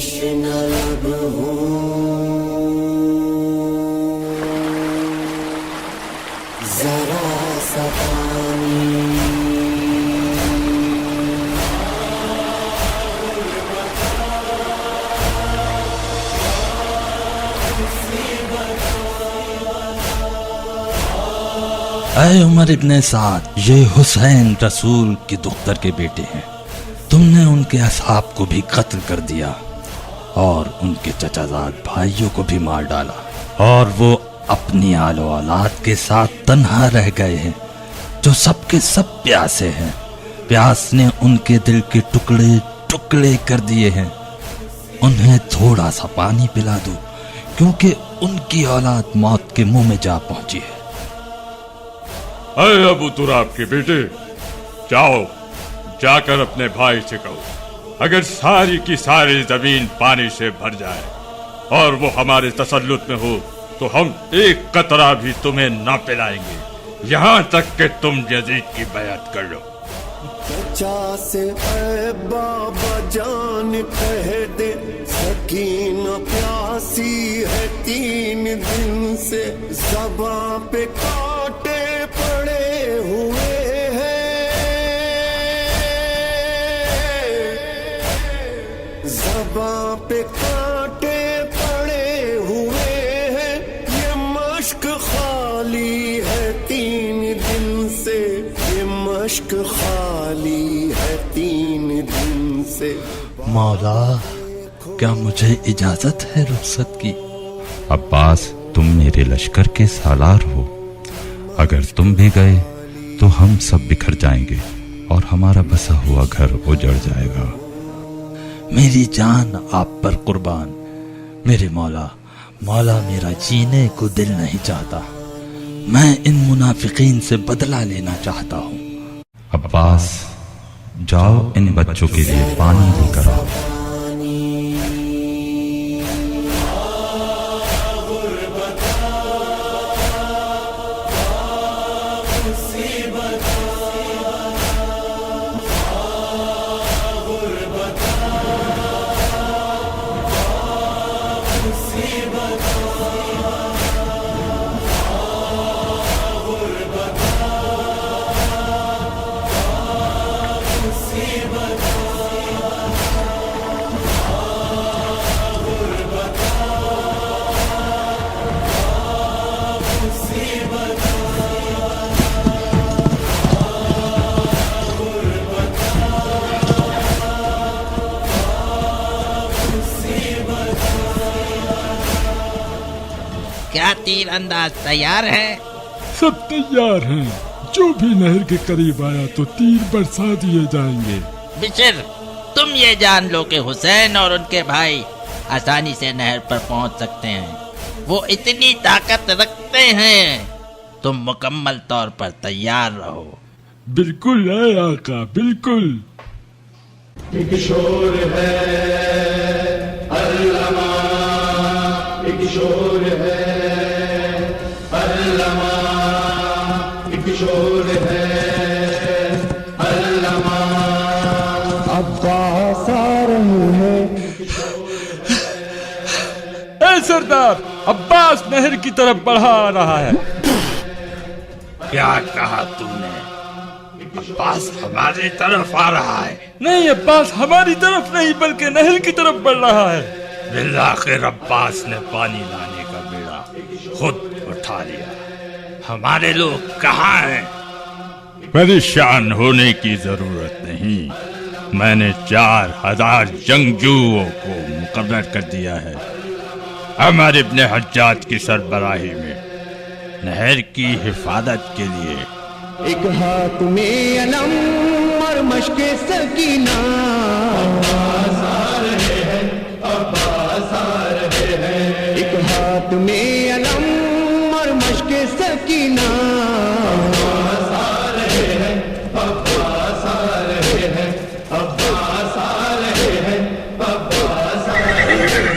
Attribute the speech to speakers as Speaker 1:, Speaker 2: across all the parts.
Speaker 1: तृष्णा लब हूँ जरा सा पानी।
Speaker 2: ऐ उमर इब्ने साद, ये हुसैन रसूल की दुख्तर के बेटे हैं। तुमने उनके असहाब को भी कत्ल कर दिया और उनके चचाजाद भाइयों को भी मार डाला, और वो अपनी आलो औलाद के साथ तन्हा रह गए हैं, जो सबके सब प्यासे हैं। प्यास ने उनके दिल के टुकड़े टुकड़े कर दिए हैं। उन्हें थोड़ा सा पानी पिला दो, क्योंकि उनकी औलाद मौत के मुंह में जा पहुंची है।
Speaker 3: अरे अबू तुराब के बेटे, जाओ जाकर अपने भाई से कहो, अगर सारी की सारी जमीन पानी से भर जाए और वो हमारे तसल्लुत में हो, तो हम एक कतरा भी तुम्हें न पिलाएंगे, यहाँ तक कि तुम यजीद की बैअत कर लो।
Speaker 1: चचा से ऐ बाबा जान कह दे, सकीना प्यासी है 3 दिन से, ज़बां पे कांटे पड़े हुए हैं, ज़बां पे कांटे पड़े हुए हैं, ये मश्क खाली है 3 दिन से, ये मश्क खाली है 3 दिन से।
Speaker 2: मौला, क्या मुझे इजाजत है रुखसत की?
Speaker 4: अब्बास, तुम मेरे लश्कर के सालार हो। अगर तुम भी गए तो हम सब बिखर जाएंगे और हमारा बसा हुआ घर उजड़ जाएगा।
Speaker 2: मेरी जान आप पर कुर्बान। मेरे मौला, मौला मेरा जीने को दिल नहीं चाहता। मैं इन मुनाफिकीन से बदला लेना चाहता हूँ।
Speaker 4: अब्बास, जाओ इन बच्चों के लिए पानी लेकर आओ।
Speaker 5: क्या तीर अंदाज तैयार है?
Speaker 6: सब तैयार हैं। जो भी नहर के करीब आया तो तीर बरसा दिए जाएंगे।
Speaker 5: बिशिर, तुम ये जान लो कि हुसैन और उनके भाई आसानी से नहर पर पहुंच सकते हैं। वो इतनी ताकत रखते हैं। तुम मुकम्मल तौर पर तैयार रहो।
Speaker 6: बिल्कुल है आका, बिल्कुल।
Speaker 7: एक शोर है अल्लमा, एक शोर है अल्लमा, एक शोर है अल्लमा। अब्बास आ रहे हैं।
Speaker 6: ए सरदार, अब्बास नहर की तरफ बढ़ा रहा है।
Speaker 2: क्या कहा तुमने? अब्बास हमारी तरफ आ रहा है?
Speaker 6: नहीं, अब्बास हमारी तरफ नहीं बल्कि नहर की तरफ बढ़ रहा है।
Speaker 2: बिलाखिर अब्बास ने पानी लाने का बेड़ा खुद उठा लिया। हमारे लोग कहाँ हैं?
Speaker 3: परेशान होने की जरूरत नहीं। मैंने 4000 जंगजुओं को मुकर्रर कर दिया है अमर इब्ने हज्जाज की सरबराही में, नहर की हिफाजत के लिए।
Speaker 7: एक हाथ में अलम और मशके सकीना, अब्बास आ रहे हैं, अब्बास आ रहे हैं। एक हाथ में अलम और मशके सकीना, अब्बास आ रहे हैं, अब्बास आ रहे हैं, अब्बास आ रहे हैं, अब्बास आ रहे हैं।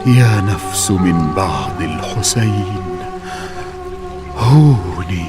Speaker 8: يا نفس من بعد الحسين هوني.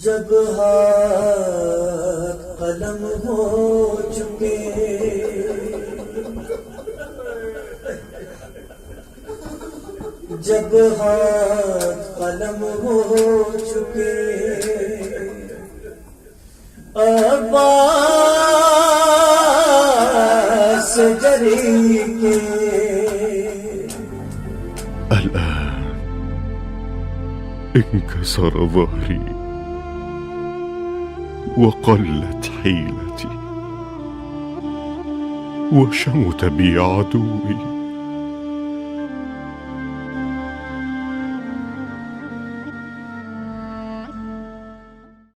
Speaker 1: जब हाथ कलम हो चुके, जब हाथ कलम हो चुके, अब्बास जरी के
Speaker 8: الآن انكسر ظهري وقلت حيلتي وشمت بي عدوي.